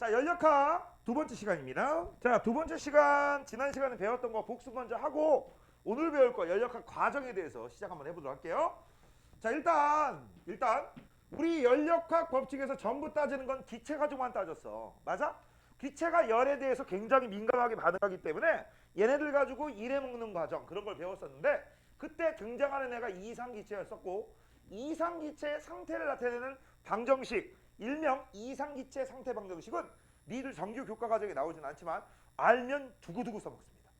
자, 연력학 두 번째 시간입니다. 자, 두 번째 시간, 지난 시간에 배웠던 거 복습 먼저 하고 오늘 배울 거 연력학 과정에 대해서 시작 한번 해보도록 할게요. 자, 일단 우리 연력학 법칙에서 전부 따지는 건 기체 가지고만 따졌어. 맞아? 기체가 열에 대해서 굉장히 민감하게 반응하기 때문에 얘네들 가지고 일해 먹는 과정 그런 걸 배웠었는데, 그때 등장하는 애가 이상기체였었고, 이상기체의 상태를 나타내는 방정식, 일명 이상기체 상태 방정식은 니들 정규 교과 과정에 나오진 않지만 알면 두고두고 써먹습니다.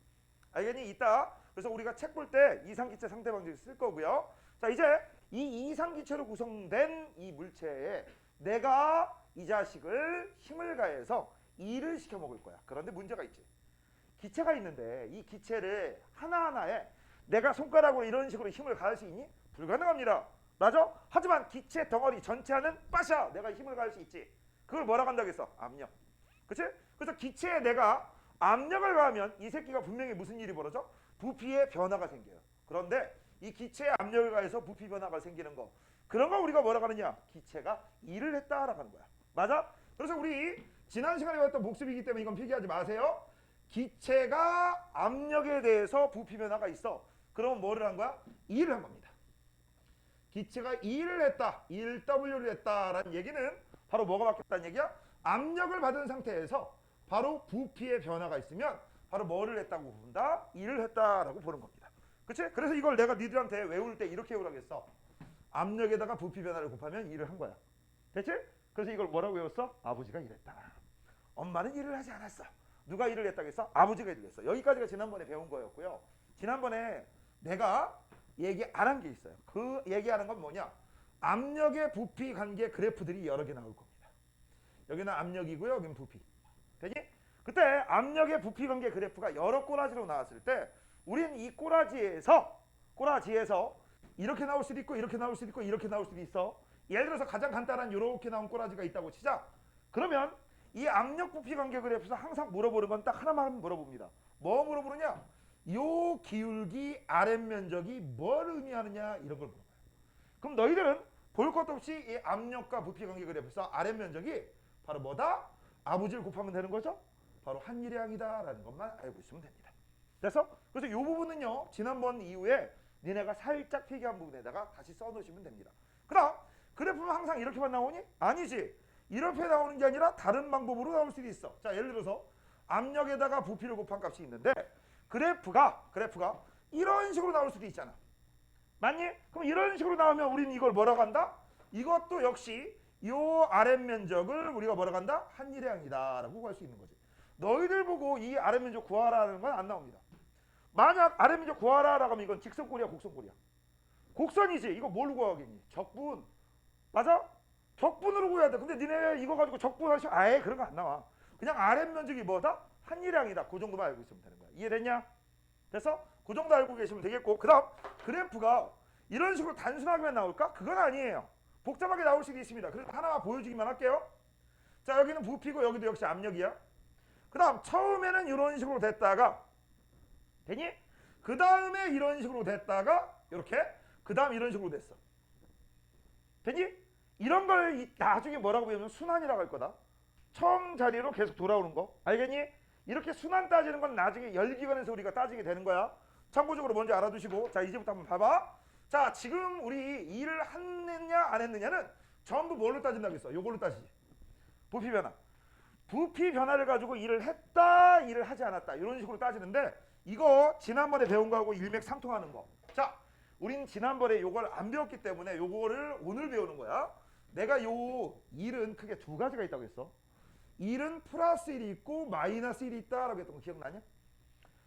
알겠니? 이따 그래서 우리가 책 볼 때 이상기체 상태 방정식 쓸 거고요. 자, 이제 이 이상기체로 구성된 이 물체에 내가 이 자식을 힘을 가해서 일을 시켜 먹을 거야. 그런데 문제가 있지. 기체가 있는데 이 기체를 하나하나에 내가 손가락으로 이런 식으로 힘을 가할 수 있니? 불가능합니다. 맞아? 하지만 기체 덩어리 전체는 빠샤 내가 힘을 가할 수 있지. 그걸 뭐라고 한다겠어? 압력. 그치? 그래서 기체에 내가 압력을 가하면 이 새끼가 분명히 무슨 일이 벌어져? 부피의 변화가 생겨요. 그런데 이 기체에 압력을 가해서 부피 변화가 생기는 거, 그런 거 우리가 뭐라고 하느냐? 기체가 일을 했다라고 하는 거야. 맞아? 그래서 우리 지난 시간에 배웠던 복습이기 때문에 이건 필기하지 마세요. 기체가 압력에 대해서 부피 변화가 있어. 그러면 뭐를 한 거야? 일을 한 겁니다. 기체가 일을 했다, 1W를 했다라는 얘기는 바로 뭐가 바뀌었다는 얘기야? 압력을 받은 상태에서 바로 부피의 변화가 있으면 바로 뭐를 했다고 본다? 일을 했다라고 보는 겁니다. 그치? 그래서 이걸 내가 니들한테 외울 때 이렇게 외우라겠어. 압력에다가 부피 변화를 곱하면 일을 한 거야. 됐지? 그래서 이걸 뭐라고 외웠어? 아버지가 일했다. 엄마는 일을 하지 않았어. 누가 일을 했다고 했어? 아버지가 일을 했어. 여기까지가 지난번에 배운 거였고요. 지난번에 내가 얘기 안 한 게 있어요. 그 얘기하는 건 뭐냐? 압력의 부피 관계 그래프들이 여러 개 나올 겁니다. 여기는 압력이고요. 여기는 부피. 되니? 그때 압력의 부피 관계 그래프가 여러 꼬라지로 나왔을 때 우리는 이 꼬라지에서 이렇게 나올 수도 있고 이렇게 나올 수도 있고 이렇게 나올 수도 있어. 예를 들어서 가장 간단한 이렇게 나온 꼬라지가 있다고 치자. 그러면 이 압력 부피 관계 그래프에서 항상 물어보는 건 딱 하나만 물어봅니다. 뭐 물어보느냐? 요 기울기 아랫면적이 뭘 의미하느냐, 이런 걸 물어봐요. 그럼 너희들은 볼 것도 없이 이 압력과 부피 관계 그래프에서 아랫면적이 바로 뭐다? 아버지를 곱하면 되는 거죠? 바로 한일량이다라는 것만 알고 있으면 됩니다. 그래서 이 부분은요, 지난번 이후에 니네가 살짝 필기한 부분에다가 다시 써놓으시면 됩니다. 그럼 그래프는 항상 이렇게만 나오니? 아니지. 이렇게 나오는 게 아니라 다른 방법으로 나올 수도 있어. 자, 예를 들어서 압력에다가 부피를 곱한 값이 있는데 그래프가 이런 식으로 나올 수도 있잖아. 맞니? 그럼 이런 식으로 나오면 우리는 이걸 뭐라고 한다? 이것도 역시 요 아랫면적을 우리가 뭐라고 한다? 한일량이다라고 할 수 있는 거지. 너희들 보고 이 아랫면적 구하라는 건 안 나옵니다. 만약 아랫면적 구하라라고 하면 이건 직선꼴이야, 곡선꼴이야? 곡선이지. 이거 뭘로 구하겠니? 적분. 맞아? 적분으로 구해야 돼. 근데 니네 이거 가지고 적분하시, 아예 그런 거 안 나와. 그냥 아랫면적이 뭐다? 한일량이다. 그 정도만 알고 있으면 되는 거야. 이해됐냐? 그래서 그 정도 알고 계시면 되겠고, 그 다음 그래프가 이런 식으로 단순하게만 나올까? 그건 아니에요. 복잡하게 나올 수도 있습니다. 그래서 하나만 보여주기만 할게요. 자, 여기는 부피고 여기도 역시 압력이야. 그 다음 처음에는 이런 식으로 됐다가, 되니? 그 다음에 이런 식으로 됐다가 이렇게, 그 다음 이런 식으로 됐어. 되니? 이런 걸 나중에 뭐라고 배우면 순환이라고 할 거다. 처음 자리로 계속 돌아오는 거. 알겠니? 이렇게 순환 따지는 건 나중에 열기관에서 우리가 따지게 되는 거야. 참고적으로 먼저 알아두시고, 자, 이제부터 한번 봐봐. 자, 지금 우리 일을 했느냐 안 했느냐는 전부 뭘로 따진다고 했어? 요걸로 따지지. 부피 변화. 부피 변화를 가지고 일을 했다, 일을 하지 않았다, 이런 식으로 따지는데, 이거 지난번에 배운 거하고 일맥상통하는 거. 자, 우린 지난번에 요걸 안 배웠기 때문에 요거를 오늘 배우는 거야. 내가 요 일은 크게 두 가지가 있다고 했어. 일은 플러스 1이 있고 마이너스 1이 있다라고 했던 거 기억나냐?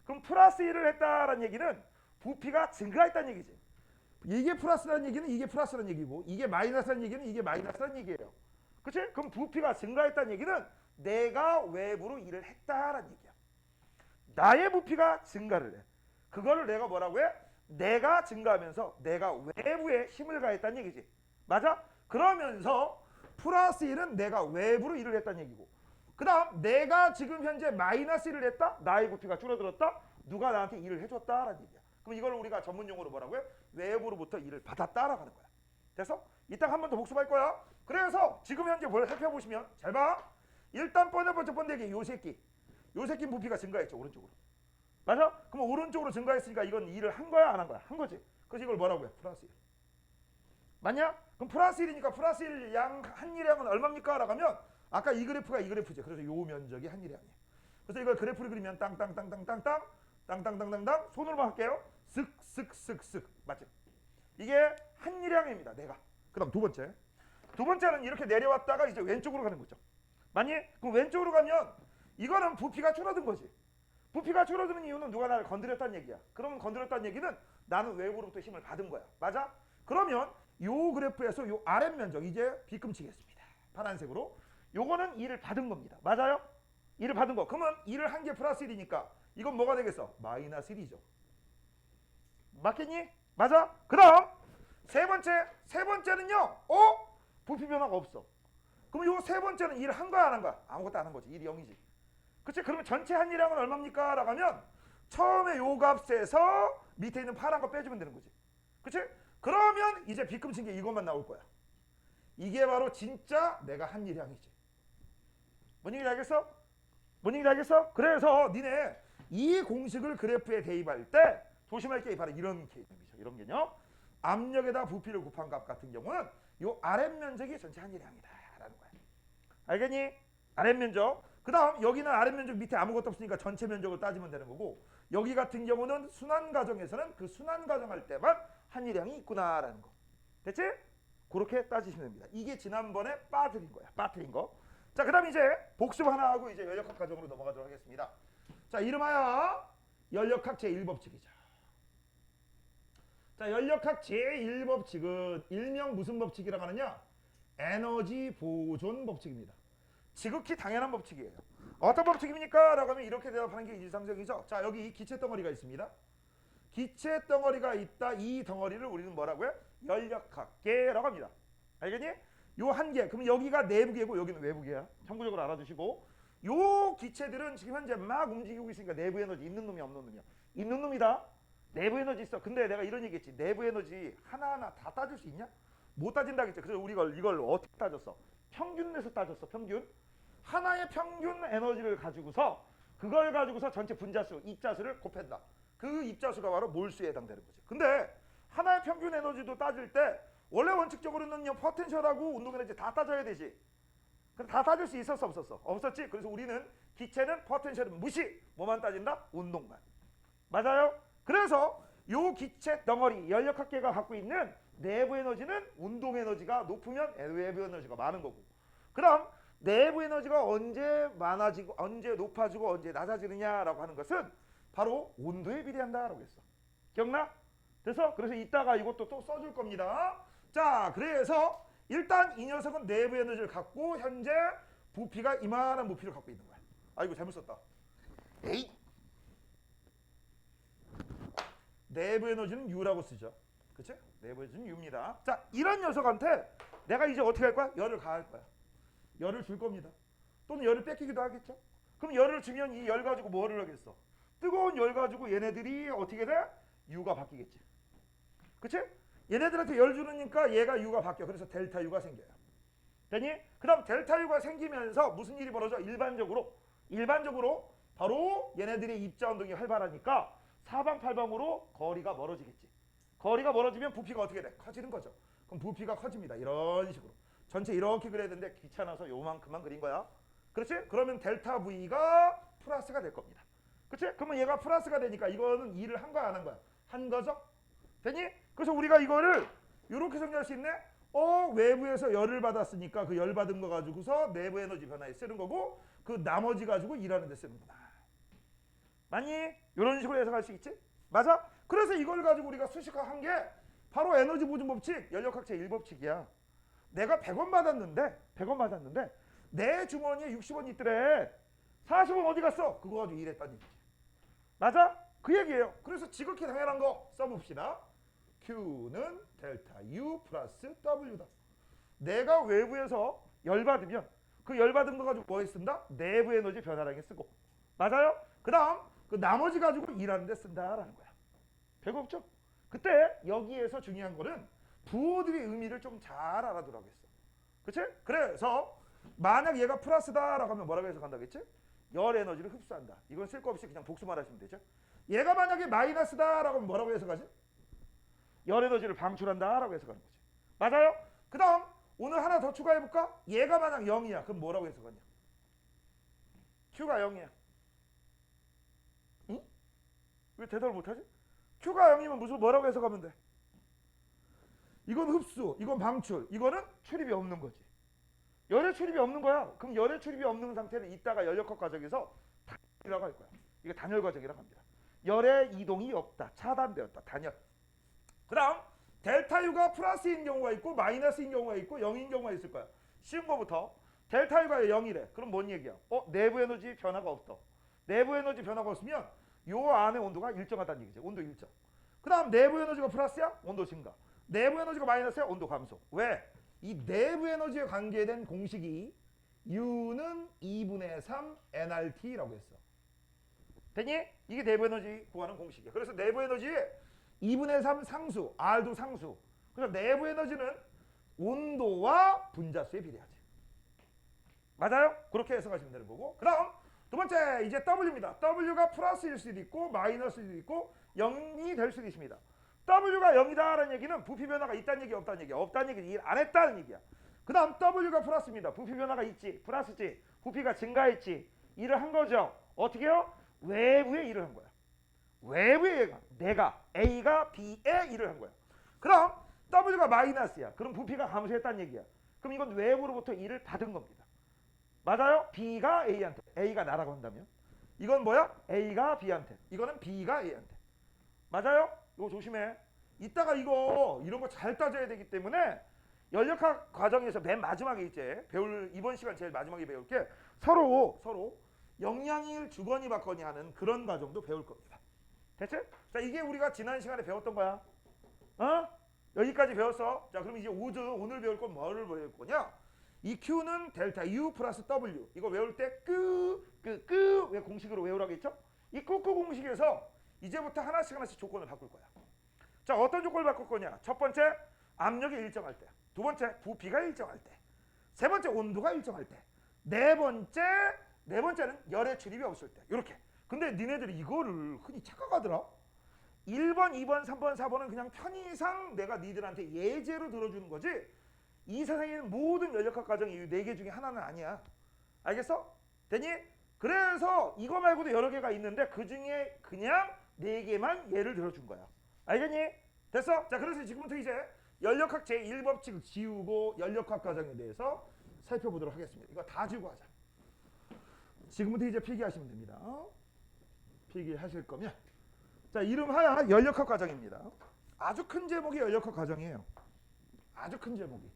그럼 플러스 1을 했다라는 얘기는 부피가 증가했다는 얘기지. 이게 플러스라는 얘기는 이게 플러스라는 얘기고, 이게 마이너스라는 얘기는 이게 마이너스라는 얘기예요. 그치? 그럼 부피가 증가했다는 얘기는 내가 외부로 일을 했다라는 얘기야. 나의 부피가 증가를 해. 그거를 내가 뭐라고 해? 내가 증가하면서 내가 외부에 힘을 가했다는 얘기지. 맞아? 그러면서 플러스 1은 내가 외부로 일을 했다는 얘기고, 그 다음 내가 지금 현재 마이너스 1을 했다? 나의 부피가 줄어들었다? 누가 나한테 일을 해줬다라는 얘기야. 그럼 이걸 우리가 전문용어로 뭐라고 해? 외부로부터 일을 받았다라고 하는 거야. 그래서 이따 한 번 더 복습할 거야. 그래서 지금 현재 뭘 살펴보시면 잘 봐. 일단 번데기 요 새끼 부피가 증가했죠. 오른쪽으로. 맞아? 그럼 오른쪽으로 증가했으니까 이건 2를 한 거야 안 한 거야? 한 거지. 그래서 이걸 뭐라고 해? 플러스 1. 맞냐? 그럼 플러스 1이니까 플러스 1 양 한일량은 얼마입니까? 라고 하면 아까 이 그래프가 이 그래프죠. 그래서 요 면적이 한일량이에요. 그래서 이걸 그래프를 그리면 땅땅땅땅땅땅 손으로만 할게요. 쓱쓱쓱쓱 맞지? 이게 한일량입니다. 내가. 그다음 두 번째는 이렇게 내려왔다가 이제 왼쪽으로 가는 거죠. 맞니? 그럼 왼쪽으로 가면 이거는 부피가 줄어든 거지. 부피가 줄어드는 이유는 누가 나를 건드렸다는 얘기야. 그러면 건드렸다는 얘기는 나는 외부로부터 힘을 받은 거야. 맞아? 그러면 요 그래프에서 요 아랫면적 이제 비끔치겠습니다. 파란색으로. 요거는 2를 받은 겁니다. 맞아요? 2를 받은 거. 그러면 2를 한 개 플러스 1이니까 이건 뭐가 되겠어? 마이너스 1이죠. 맞겠니? 맞아? 그 다음 세 번째는요. 부피 변화가 없어. 그럼 요 세 번째는 1을 한 거야 안 한 거야? 아무것도 안 한 거지. 1이 0이지. 그치? 그러면 전체 한일량은 얼마입니까? 라고 하면 처음에 요 값에서 밑에 있는 파란 거 빼주면 되는 거지. 그치? 그러면 이제 비끔친 게 이것만 나올 거야. 이게 바로 진짜 내가 한일량이지. 뭔 얘기인지 알겠어? 뭔 얘기인지 알겠어? 그래서 니네 이 공식을 그래프에 대입할 때 조심할 게 바로 이런 개념이죠. 이런 개념. 압력에다 부피를 곱한 값 같은 경우는 요 아랫면적이 전체 한일량이다 라는 거야. 알겠니? 아랫면적. 그 다음 여기는 아랫면적 밑에 아무것도 없으니까 전체 면적을 따지면 되는 거고, 여기 같은 경우는 순환 과정에서는 그 순환 과정 할 때만 한일량이 있구나라는 거. 됐지? 그렇게 따지시면 됩니다. 이게 지난번에 빠뜨린 거야. 빠뜨린 거. 자, 그 다음 이제 복습 하나 하고 이제 연력학 과정으로 넘어가도록 하겠습니다. 자, 이름하여 연력학 제1법칙이죠. 자, 연력학 제1법칙은 일명 무슨 법칙이라고 하느냐? 에너지 보존 법칙입니다. 지극히 당연한 법칙이에요. 어떤 법칙입니까? 라고 하면 이렇게 대답하는 게 이지상정이죠. 자, 여기 기체 덩어리가 있습니다. 기체 덩어리가 있다. 이 덩어리를 우리는 뭐라고 해? 연력학계라고 합니다. 알겠니? 요 한 개. 그럼 여기가 내부계고 여기는 외부계야. 참고적으로 알아두시고. 요 기체들은 지금 현재 막 움직이고 있으니까 내부 에너지 있는 놈이 없는 놈이야. 있는 놈이다. 내부 에너지 있어. 근데 내가 이런 얘기 했지. 내부 에너지 하나하나 다 따질 수 있냐? 못 따진다겠지. 그래서 우리가 이걸 어떻게 따졌어? 평균 내서 따졌어. 평균. 하나의 평균 에너지를 가지고서 그걸 가지고서 전체 분자수, 입자수를 곱한다. 그 입자수가 바로 몰수에 해당되는 거지. 근데 하나의 평균 에너지도 따질 때 원래 원칙적으로는요, 포텐셜하고 운동 에너지 다 따져야 되지. 그럼 다 따질 수 있었어 없었어? 없었지. 그래서 우리는 기체는 포텐셜은 무시. 뭐만 따진다? 운동만. 맞아요? 그래서 요 기체 덩어리 연력학계가 갖고 있는 내부 에너지는 운동 에너지가 높으면 외부 에너지가 많은 거고, 그럼 내부 에너지가 언제 많아지고 언제 높아지고 언제 낮아지느냐라고 하는 것은 바로 온도에 비례한다라고 했어. 기억나? 그래서 이따가 이것도 또 써줄 겁니다. 자, 그래서 일단 이 녀석은 내부 에너지를 갖고 현재 부피가 이만한 부피를 갖고 있는 거야. 아이고 잘못 썼다. 에이. 내부 에너지는 U라고 쓰죠. 그치? 내부 에너지는 U입니다. 자, 이런 녀석한테 내가 이제 어떻게 할 거야? 열을 가할 거야. 열을 줄 겁니다. 또는 열을 뺏기기도 하겠죠. 그럼 열을 주면 이 열 가지고 뭐를 하겠어? 뜨거운 열 가지고 얘네들이 어떻게 돼? U가 바뀌겠지. 그치? 얘네들한테 열 주니까 얘가 U가 바뀌어. 그래서 델타 U가 생겨요. 되니? 그 다음 델타 U가 생기면서 무슨 일이 벌어져? 일반적으로 바로 얘네들의 입자 운동이 활발하니까 사방팔방으로 거리가 멀어지겠지. 거리가 멀어지면 부피가 어떻게 돼? 커지는 거죠. 그럼 부피가 커집니다. 이런 식으로. 전체 이렇게 그려야 되는데 귀찮아서 요만큼만 그린 거야. 그렇지? 그러면 델타 V가 플러스가 될 겁니다. 그렇지? 그러면 얘가 플러스가 되니까 이거는 2를 한 거야 안 한 거야? 한 거죠? 되니? 그래서 우리가 이거를 이렇게 정리할 수 있네? 외부에서 열을 받았으니까 그 열 받은 거 가지고서 내부 에너지 변화에 쓰는 거고, 그 나머지 가지고 일하는 데 쓰는구나. 맞니? 이런 식으로 해석할 수 있지? 맞아? 그래서 이걸 가지고 우리가 수식화한 게 바로 에너지 보존 법칙, 연력학 제1법칙이야. 내가 100원 받았는데 내 주머니에 60원 있더래. 40원 어디 갔어? 그거 가지고 일했다는 얘기지. 맞아? 그 얘기예요. 그래서 지극히 당연한 거 써봅시다. Q는 델타 U 플러스 W다. 내가 외부에서 열받으면 그 열받은 거 가지고 뭐에 쓴다? 내부 에너지 변화량에 쓰고. 맞아요? 그 다음 그 나머지 가지고 일하는 데 쓴다라는 거야. 별거 없죠? 그때 여기에서 중요한 거는 부호들의 의미를 좀 잘 알아두라고 했어. 그치? 그래서 만약 얘가 플러스다라고 하면 뭐라고 해석한다겠지? 열 에너지를 흡수한다. 이건 쓸 거 없이 그냥 복수만 하시면 되죠. 얘가 만약에 마이너스다라고 하면 뭐라고 해석하지? 열 에너지를 방출한다라고 해석하는 거지. 맞아요? 그 다음 오늘 하나 더 추가해볼까? 얘가 만약 0이야. 그럼 뭐라고 해석하냐? Q가 0이야. 응? 왜 대답을 못하지? Q가 0이면 무슨 뭐라고 해석하면 돼? 이건 흡수, 이건 방출, 이거는 출입이 없는 거지. 열의 출입이 없는 거야. 그럼 열의 출입이 없는 상태를 이따가 열역학 과정에서 단열이라고 할 거야. 이거 단열 과정이라고 합니다. 열의 이동이 없다. 차단되었다. 단열. 그 다음 델타 U가 플러스인 경우가 있고 마이너스인 경우가 있고 0인 경우가 있을 거야. 쉬운 거부터 델타 U가 0이래. 그럼 뭔 얘기야? 내부 에너지 변화가 없다. 내부 에너지 변화가 없으면 요 안에 온도가 일정하다는 얘기지. 온도 일정. 그 다음 내부 에너지가 플러스야? 온도 증가. 내부 에너지가 마이너스야? 온도 감소. 왜? 이 내부 에너지에 관계된 공식이 U는 2분의 3 nRT라고 했어. 됐니? 이게 내부 에너지 구하는 공식이야. 그래서 내부 에너지에 2분의 3 상수, R도 상수. 그래서 내부 에너지는 온도와 분자수에 비례하지. 맞아요? 그렇게 해석하시면 되는 거고. 그 다음 두 번째 이제 W입니다. W가 플러스일 수도 있고 마이너스일 수도 있고 0이 될 수도 있습니다. W가 0이다라는 얘기는 부피 변화가 있다는 얘기 없다는 얘기야. 없다는 얘기는 일 안 했다는 얘기야. 그 다음 W가 플러스입니다. 부피 변화가 있지. 플러스지. 부피가 증가했지. 일을 한 거죠. 어떻게 해요? 외부에 일을 한 거야. 외부에 내가 A가 B에 일을 한 거야. 그럼 W가 마이너스야. 그럼 부피가 감소했다는 얘기야. 그럼 이건 외부로부터 일을 받은 겁니다. 맞아요? B가 A한테, A가 나라고 한다면 이건 뭐야? A가 B한테, 이거는 B가 A한테. 맞아요? 이거 조심해. 이따가 이런 거 잘 따져야 되기 때문에 연력학 과정에서 맨 마지막에 이제 배울 이번 시간 제일 마지막에 배울 게 서로 영향을 주거니 받거니 하는 그런 과정도 배울 겁니다. 됐지? 자, 이게 우리가 지난 시간에 배웠던 거야. 여기까지 배웠어. 자, 그럼 이제 오늘 배울 건 뭐를 배울 거냐? 이 Q는 델타 U 플러스 W. 이거 외울 때 왜 공식으로 외우라고 했죠? 이 끄 공식에서 이제부터 하나씩 조건을 바꿀 거야. 자, 어떤 조건을 바꿀 거냐? 첫 번째, 압력이 일정할 때. 두 번째, 부피가 일정할 때. 세 번째, 온도가 일정할 때. 네 번째는 열의 출입이 없을 때. 이렇게. 근데 니네들이 이거를 흔히 착각하더라. 1번, 2번, 3번, 4번은 그냥 편의상 내가 니들한테 예제로 들어주는 거지. 이 세상에는 모든 연력학 과정이 이 4개 중에 하나는 아니야. 알겠어? 되니? 그래서 이거 말고도 여러 개가 있는데 그 중에 그냥 4개만 예를 들어준 거야. 알겠니? 됐어? 자, 그래서 지금부터 이제 연력학 제1법칙을 지우고 연력학 과정에 대해서 살펴보도록 하겠습니다. 이거 다 지우고 하자. 지금부터 이제 필기하시면 됩니다. 필기하실 거면 자, 이름하여 연력학 과정입니다. 아주 큰 제목이 연력학 과정이에요. 아주 큰 제목이.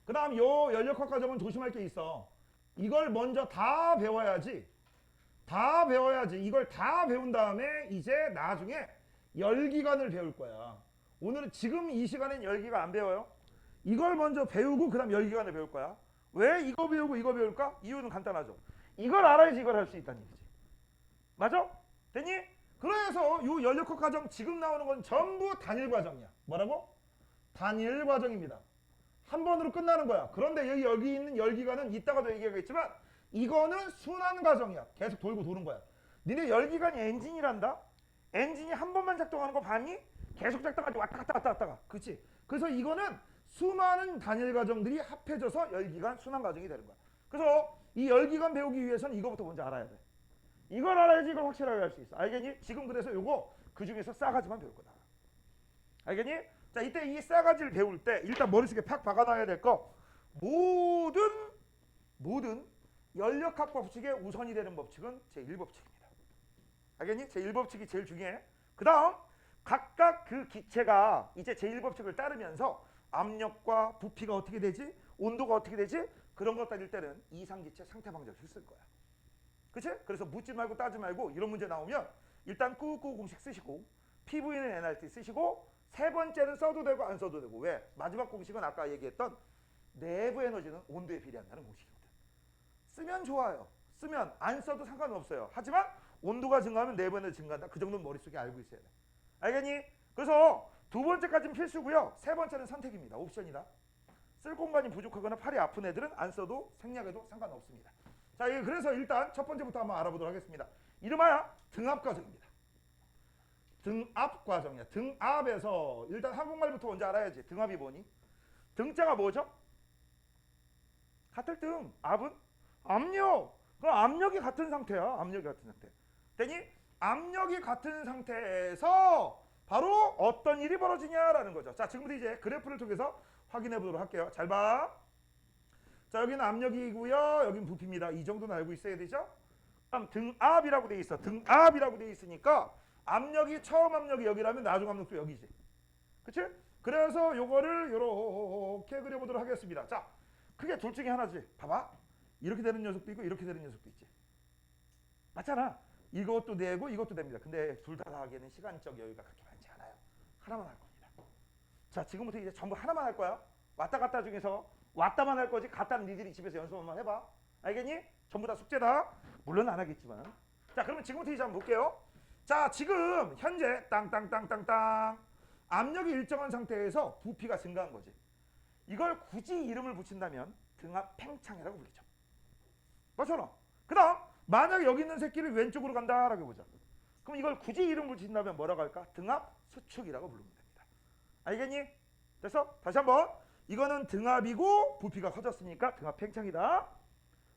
그 다음 요 연력학 과정은 조심할 게 있어. 이걸 먼저 다 배워야지. 이걸 다 배운 다음에 이제 나중에 열기관을 배울 거야. 오늘은 지금 이 시간엔 열기관 안 배워요. 이걸 먼저 배우고 그 다음 열기관을 배울 거야. 왜 이거 배우고 이거 배울까? 이유는 간단하죠. 이걸 알아야지 이걸 할 수 있다는 얘기지. 맞아? 됐니? 그래서 이 연력학 과정 지금 나오는 건 전부 단일 과정이야. 뭐라고? 단일 과정입니다. 한 번으로 끝나는 거야. 그런데 여기 있는 열기관은 이따가도 얘기하겠지만 이거는 순환 과정이야. 계속 돌고 도는 거야. 니네 열기관이 엔진이란다? 엔진이 한 번만 작동하는 거 봤니? 계속 작동하지 왔다 갔다. 그치? 그래서 이거는 수많은 단일 과정들이 합해져서 열기관 순환 과정이 되는 거야. 그래서 이 열기관 배우기 위해서는 이거부터 먼저 알아야 돼. 이걸 알아야지 이걸 확실하게 할 수 있어. 알겠니? 지금 그래서 요거 그 중에서 싸가지만 배울 거다. 알겠니? 자, 이때 이 싸가지를 배울 때 일단 머릿속에 팍 박아놔야 될 거, 모든 연력학 법칙의 우선이 되는 법칙은 제1법칙입니다. 알겠니? 제1법칙이 제일 중요해. 그 다음 각각 그 기체가 이제 제1법칙을 따르면서 압력과 부피가 어떻게 되지? 온도가 어떻게 되지? 그런 것 따질 때는 이상기체 상태방정식을 쓸 거야. 그치? 그래서 묻지 말고 따지 말고 이런 문제 나오면 일단 끄 공식 쓰시고 PV는 nRT 쓰시고 세 번째는 써도 되고 안 써도 되고. 왜? 마지막 공식은 아까 얘기했던 내부 에너지는 온도에 비례한다는 공식이거든. 쓰면 좋아요. 쓰면 안 써도 상관은 없어요. 하지만 온도가 증가하면 내부 에너지 증가한다. 그 정도는 머릿속에 알고 있어야 돼. 알겠니? 그래서 두 번째까지는 필수고요. 세 번째는 선택입니다. 옵션이다. 쓸 공간이 부족하거나 팔이 아픈 애들은 안 써도 생략해도 상관없습니다. 자, 그래서 일단 첫 번째부터 한번 알아보도록 하겠습니다. 이름하여 등압 과정입니다. 등압 과정이야. 등압에서 일단 한국말부터 먼저 알아야지. 등압이 뭐니? 등자가 뭐죠? 같을 등. 압은 압력. 그럼 압력이 같은 상태야. 압력이 같은 상태. 되니 압력이 같은 상태에서 바로 어떤 일이 벌어지냐라는 거죠. 자, 지금부터 이제 그래프를 통해서 확인해 보도록 할게요. 잘 봐. 자, 여기는 압력이고요. 여기는 부피입니다. 이 정도는 알고 있어야 되죠? 그럼 등압이라고 돼 있어. 등압이라고 돼 있으니까 압력이 처음 압력이 여기라면 나중 압력도 여기지. 그치? 그래서 요거를 요렇게 그려보도록 하겠습니다. 자, 크게 둘 중에 하나지. 봐봐. 이렇게 되는 녀석도 있고 이렇게 되는 녀석도 있지. 맞잖아. 이것도 되고 이것도 됩니다. 근데 둘 다 하기에는 시간적 여유가 그렇게 많지 않아요. 하나만 할 겁니다. 자, 지금부터 이제 전부 하나만 할 거야. 왔다 갔다 중에서 왔다만 할 거지. 갔다는 니들이 집에서 연습 한번 해봐. 알겠니? 전부 다 숙제다. 물론 안 하겠지만. 자, 그러면 지금부터 이제 한번 볼게요. 자, 지금 현재 땅땅땅땅땅 압력이 일정한 상태에서 부피가 증가한 거지. 이걸 굳이 이름을 붙인다면 등압 팽창이라고 불리죠. 맞잖아. 그 다음 만약에 여기 있는 새끼를 왼쪽으로 간다라고 해보자. 그럼 이걸 굳이 이름을 붙인다면 뭐라고 할까? 등압 수축이라고 부르면 됩니다. 알겠니? 됐어? 다시 한번. 이거는 등압이고 부피가 커졌으니까 등압 팽창이다.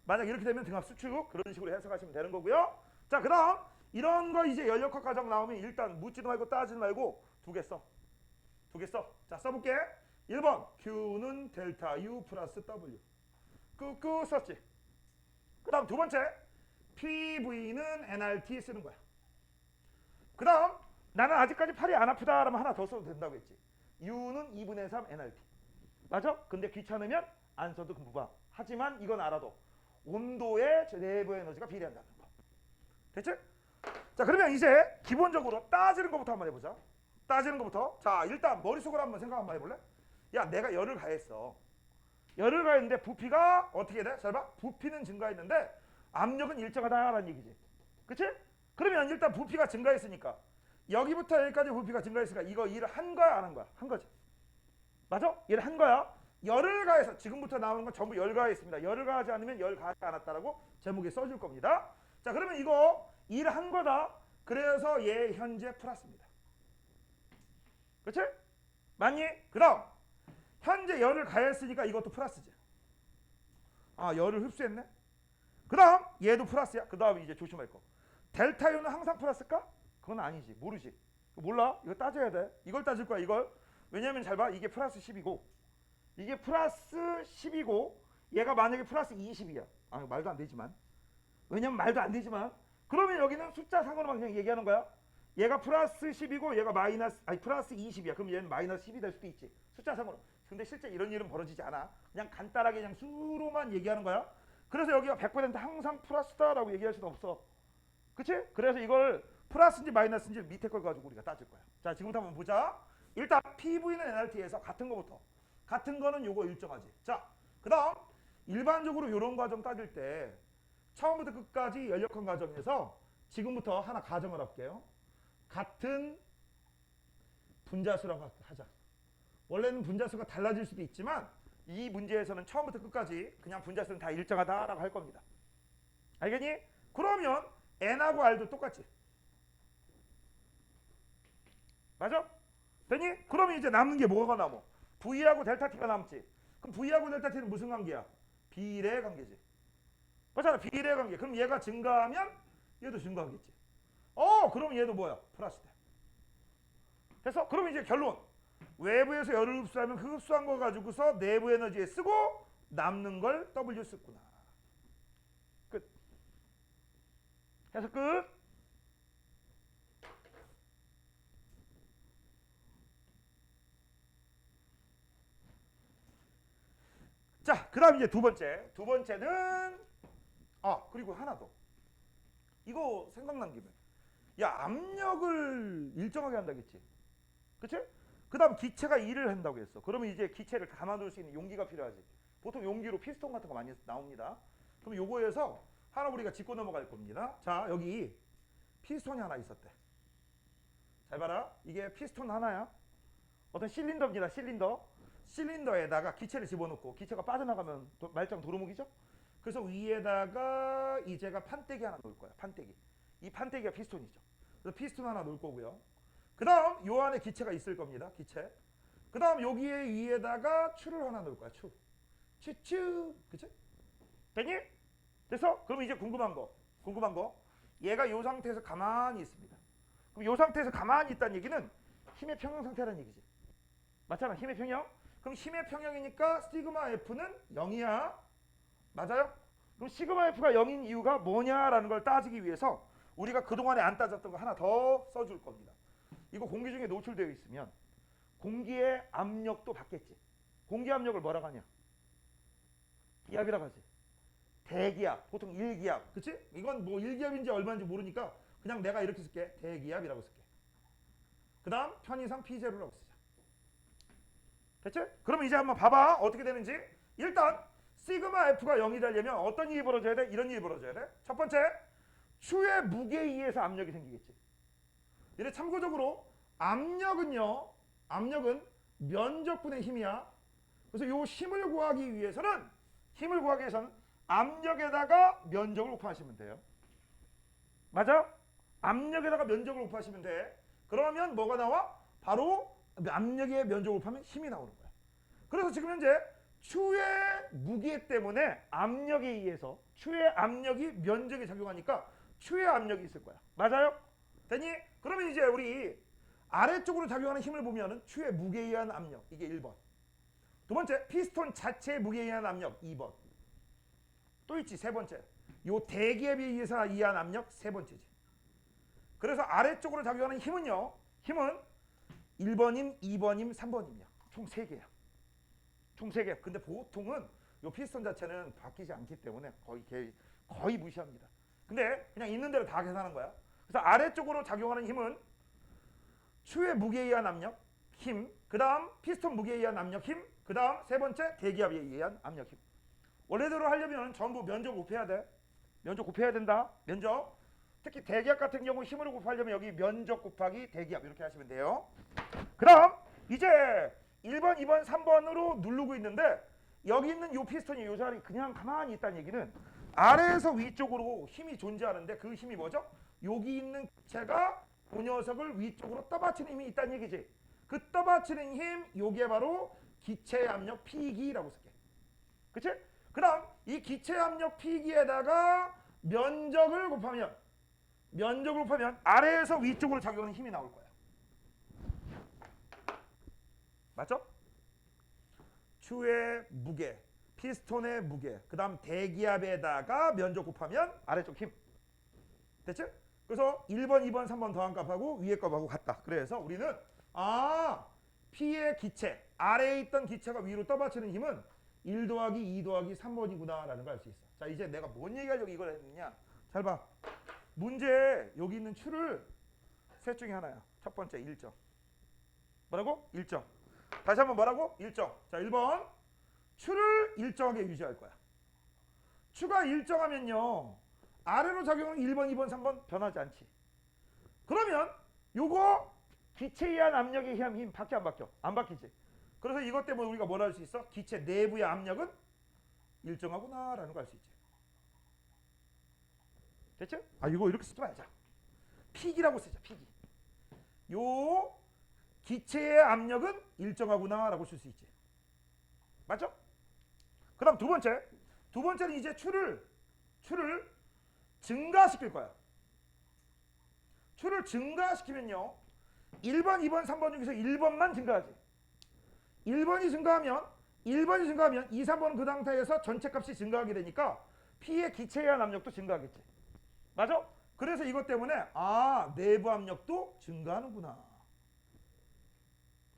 만약 이렇게 되면 등압 수축, 그런 식으로 해석하시면 되는 거고요. 자, 그 다음 이런 거 이제 연력학 과정 나오면 일단 묻지도 말고 따지지 말고 두 개 써. 두 개 써. 자, 써볼게. 1번 Q는 델타 U 플러스 W. 끄끄 썼지. 그 다음 두 번째 PV는 nRT 쓰는 거야. 그 다음 나는 아직까지 팔이 안 아프다 라면 하나 더 써도 된다고 했지. U는 2분의 3 nRT. 맞아? 근데 귀찮으면 안 써도 금방. 하지만 이건 알아도 온도에 내부 에너지가 비례한다는 거. 됐지? 자, 그러면 이제 기본적으로 따지는 것부터 한번 해보자. 따지는 것부터. 자, 일단 머릿속으로 한번 생각 한번 해볼래? 야, 내가 열을 가했어. 열을 가했는데 부피가 어떻게 돼? 잘 봐. 부피는 증가했는데 압력은 일정하다라는 얘기지. 그치? 그러면 일단 부피가 증가했으니까 여기부터 여기까지 부피가 증가했으니까 이거 일을 한 거야 안 한 거야? 한 거지. 맞아? 일을 한 거야. 열을 가해서 지금부터 나오는 건 전부 열 가했습니다. 열을 가하지 않으면 열 가하지 않았다라고 제목에 써줄 겁니다. 자, 그러면 이거 일을 한 거다. 그래서 얘 현재 플러스입니다. 그치? 맞니? 그 다음 현재 열을 가했으니까 이것도 플러스지. 아, 열을 흡수했네. 그 다음 얘도 플러스야. 그 다음 이제 조심할 거. 델타 U는 항상 플러스일까? 그건 아니지. 모르지. 몰라. 이거 따져야 돼. 이걸 따질 거야. 이걸. 왜냐면 잘 봐. 이게 플러스 10이고 이게 플러스 10이고 얘가 만약에 플러스 20이야. 아, 말도 안 되지만. 왜냐면 말도 안 되지만. 그러면 여기는 숫자 상관없이 그냥 얘기하는 거야. 얘가 플러스 10이고 얘가 플러스 20이야. 그럼 얘는 마이너스 10이 될 수도 있지. 숫자 상관없이. 근데 실제 이런 일은 벌어지지 않아. 그냥 간단하게 그냥 수로만 얘기하는 거야. 그래서 여기가 100% 항상 플러스다라고 얘기할 수는 없어. 그치? 그래서 이걸 플러스인지 마이너스인지 밑에 걸 가지고 우리가 따질 거야. 자, 지금부터 한번 보자. 일단 PV는 nRT에서 같은 거부터. 같은 거는 요거 일정하지. 자, 그 다음 일반적으로 이런 과정 따질 때 처음부터 끝까지 연력한 과정에서 지금부터 하나 가정을 할게요. 같은 분자수라고 하자. 원래는 분자수가 달라질 수도 있지만 이 문제에서는 처음부터 끝까지 그냥 분자수는 다 일정하다라고 할 겁니다. 알겠니? 그러면 n하고 r도 똑같지. 맞아? 되니? 그러면 이제 남는 게 뭐가 남어? V하고 델타 T가 남지. 그럼 V하고 델타 T는 무슨 관계야? 비례 관계지. 맞잖아. 비례 관계. 그럼 얘가 증가하면 얘도 증가하겠지. 그럼 얘도 뭐야? 플러스 돼. 됐어? 그럼 이제 결론. 외부에서 열을 흡수하면 그 흡수한 거 가지고서 내부 에너지에 쓰고 남는 걸 W 썼구나. 끝. 해서 끝. 자, 그 다음 이제 두 번째. 두 번째는 그리고 하나 더. 이거 생각난 김에. 야, 압력을 일정하게 한다겠지. 그치? 그 다음 기체가 일을 한다고 했어. 그러면 이제 기체를 담아둘 수 있는 용기가 필요하지. 보통 용기로 피스톤 같은 거 많이 나옵니다. 그럼 요거에서 하나 우리가 짚고 넘어갈 겁니다. 자, 여기 피스톤이 하나 있었대. 잘 봐라. 이게 피스톤 하나야. 어떤 실린더입니다. 실린더. 실린더에다가 기체를 집어넣고 기체가 빠져나가면 말짱 도루묵이죠? 그래서 위에다가 이제가 판때기 하나 놓을 거야. 판때기. 이 판때기가 피스톤이죠. 그래서 피스톤 하나 놓을 거고요. 그 다음 요 안에 기체가 있을 겁니다. 기체. 그 다음 여기에 위에다가 추를 하나 놓을 거야. 추. 추추. 그치? 됐니? 됐어? 그럼 이제 궁금한 거. 얘가 요 상태에서 가만히 있습니다. 그럼 요 상태에서 가만히 있다는 얘기는 힘의 평형 상태라는 얘기지. 맞잖아. 힘의 평형. 그럼 힘의 평형이니까 시그마 F는 0이야. 맞아요? 그럼 시그마 F가 0인 이유가 뭐냐라는 걸 따지기 위해서 우리가 그동안에 안 따졌던 거 하나 더 써줄 겁니다. 이거 공기 중에 노출되어 있으면 공기의 압력도 받겠지. 공기 압력을 뭐라고 하냐? 기압이라고 하지. 대기압, 보통 1기압. 그치? 이건 뭐 1기압인지 얼마인지 모르니까 그냥 내가 이렇게 쓸게. 대기압이라고 쓸게. 그 다음 편의상 P0라고 쓰자. 됐지? 그럼 이제 한번 봐봐. 어떻게 되는지. 일단 시그마 F가 0이 되려면 어떤 일이 벌어져야 돼? 이런 일이 벌어져야 돼. 첫 번째, 추의 무게에 의해서 압력이 생기겠지. 이래 참고적으로 압력은 면적분의 힘이야. 그래서 이 힘을 구하기 위해서는 압력에다가 면적을 곱하시면 돼요. 맞아? 압력에다가 면적을 곱하시면 돼. 그러면 뭐가 나와? 바로 압력에 면적을 곱하면 힘이 나오는 거야. 그래서 지금 현재 추의 무게 때문에 압력에 의해서 추의 압력이 면적에 작용하니까 추의 압력이 있을 거야. 맞아요? 됐니? 그러면 이제 우리 아래쪽으로 작용하는 힘을 보면은 추의 무게에 의한 압력, 이게 1번. 두 번째, 피스톤 자체의 무게에 의한 압력, 2번. 또 있지, 세 번째. 요 대기압에 의해서 이한 압력, 세 번째지. 그래서 아래쪽으로 작용하는 힘은요, 힘은 1번임, 2번임, 3번임이야. 총 3개야. 총 3개. 근데 보통은 요 피스톤 자체는 바뀌지 않기 때문에 거의 무시합니다. 근데 그냥 있는 대로 다 계산하는 거야. 그래서 아래쪽으로 작용하는 힘은 추의 무게에 의한 압력, 힘, 그 다음 피스톤 무게에 의한 압력, 힘, 그 다음 세 번째 대기압에 의한 압력, 힘. 원래대로 하려면 전부 면적 곱해야 돼. 면적 곱해야 된다. 면적. 특히 대기압 같은 경우 힘을 곱하려면 여기 면적 곱하기 대기압 이렇게 하시면 돼요. 그 다음 이제 1번, 2번, 3번으로 누르고 있는데 여기 있는 요 피스톤이 요 자리 그냥 가만히 있다는 얘기는 아래에서 위쪽으로 힘이 존재하는데 그 힘이 뭐죠? 여기 있는 제가 그 녀석을 위쪽으로 떠받치는 힘이 있다는 얘기지. 그 떠받치는 힘, 요게 바로 기체 압력 P기라고 쓸게. 그치? 그 다음 이 기체 압력 P기에다가 면적을 곱하면 아래에서 위쪽으로 작용하는 힘이 나올 거야. 맞죠? 추의 무게, 피스톤의 무게, 그 다음 대기압에다가 면적 곱하면 아래쪽 힘. 됐지? 그래서 1번, 2번, 3번 더한 값하고 위에 값하고 같다. 그래서 우리는 P의 기체, 아래에 있던 기체가 위로 떠받치는 힘은 1 더하기 2 더하기 3번이구나 라는 걸 알 수 있어. 자, 이제 내가 뭔 얘기하려고 이걸 했느냐. 잘 봐. 문제에 여기 있는 추를 셋 중에 하나야. 첫 번째 일정. 뭐라고? 일정. 다시 한번 뭐라고? 일정. 자, 1번. 추를 일정하게 유지할 거야. 추가 일정하면요. 아래로 작용하는 1번, 2번, 3번 변하지 않지. 그러면 요거 기체에 의한 압력에 의한 힘 바뀌어 안 바뀌어? 안 바뀌지. 그래서 이것 때문에 우리가 뭘 할 수 있어? 기체 내부의 압력은 일정하구나 라는 걸 알 수 있지. 됐죠? 이거 이렇게 쓰지 말자. P기라고 쓰자. P기. 요 기체의 압력은 일정하구나 라고 쓸 수 있지. 맞죠? 그 다음 두 번째는 이제 추를 증가시킬 거야. 추를 증가시키면요 1번, 2번, 3번 중에서 1번만 증가하지. 1번이 증가하면 2, 3번은 그 상태에서 전체 값이 증가하게 되니까 P의 기체에 의한 압력도 증가하겠지. 맞아? 그래서 이것 때문에 내부 압력도 증가하는구나.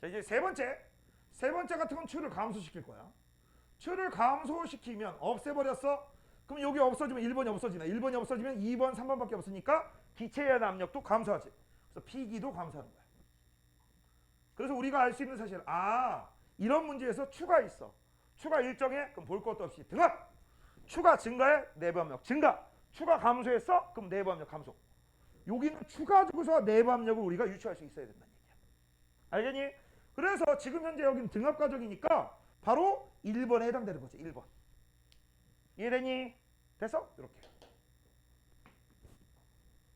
자, 이제 세 번째 같은 건 추를 감소시킬 거야. 추를 감소시키면 없애버렸어. 그럼 여기 없어지면 1번이 없어지네. 1번이 없어지면 2번, 3번밖에 없으니까 기체에 의한 압력도 감소하지. 그래서 P기도 감소하는 거야. 그래서 우리가 알 수 있는 사실은 이런 문제에서 추가 있어. 추가 일정해? 그럼 볼 것도 없이 등합. 추가 증가해? 내부 압력 증가. 추가 감소했어? 그럼 내부 압력 감소. 여기는 추가 주고서 내부 압력을 우리가 유추할 수 있어야 된다는 얘기야. 알겠니? 그래서 지금 현재 여기는 등압 과정이니까 바로 1번에 해당되는 거죠. 1번. 이해되니? 됐어? 이렇게.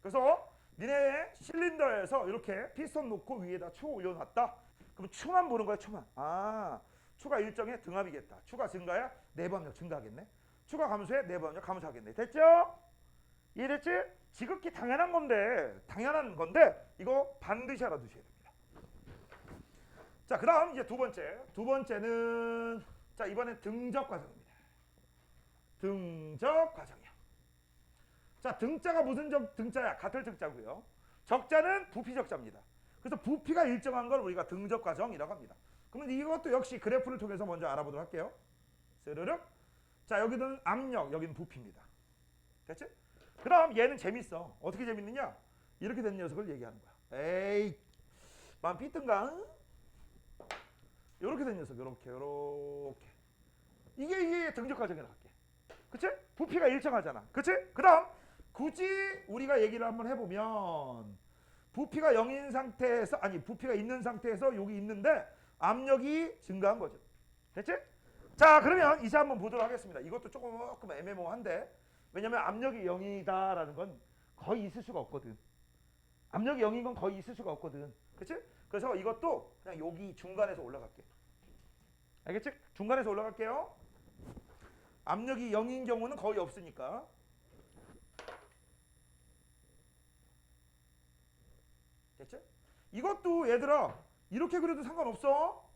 그래서 니네 실린더에서 이렇게 피스톤 놓고 위에다 추 올려놨다. 그럼 추만 보는 거야. 추만. 아, 추가 일정의 등압이겠다. 추가 증가야 내부압력 증가하겠네. 추가 감소에 내부압력 감소하겠네. 됐죠? 이해됐지? 지극히 당연한 건데 이거 반드시 알아두셔야 됩니다. 자, 그 다음 이제 두 번째는 자, 이번엔 등적 과정입니다. 등적 과정이야. 자, 등자가 무슨 등자야? 같을 등자고요. 적자는 부피 적자입니다. 그래서 부피가 일정한 걸 우리가 등적 과정이라고 합니다. 그러면 이것도 역시 그래프를 통해서 먼저 알아보도록 할게요. 스르륵. 자, 여기는 압력, 여기는 부피입니다. 됐지? 그 다음 얘는 재밌어. 어떻게 재밌느냐? 이렇게 된 녀석을 얘기하는 거야. 에이, 맘 삐뜬가? 이렇게 된 녀석, 이렇게. 이게 등적 과정이라고 할게. 그치? 부피가 일정하잖아. 그치? 그 다음 굳이 우리가 얘기를 한번 해보면 부피가 0인 상태에서 부피가 있는 상태에서 여기 있는데 압력이 증가한 거죠. 됐지? 자, 그러면 이제 한번 보도록 하겠습니다. 이것도 조금 애매모호한데 왜냐면 압력이 0이다라는 건 거의 있을 수가 없거든. 압력이 0인 건 거의 있을 수가 없거든. 그치? 그래서 이것도 그냥 여기 중간에서 올라갈게. 알겠지? 중간에서 올라갈게요. 압력이 0인 경우는 거의 없으니까. 됐죠? 이것도 얘들아 이렇게 그려도 상관없어.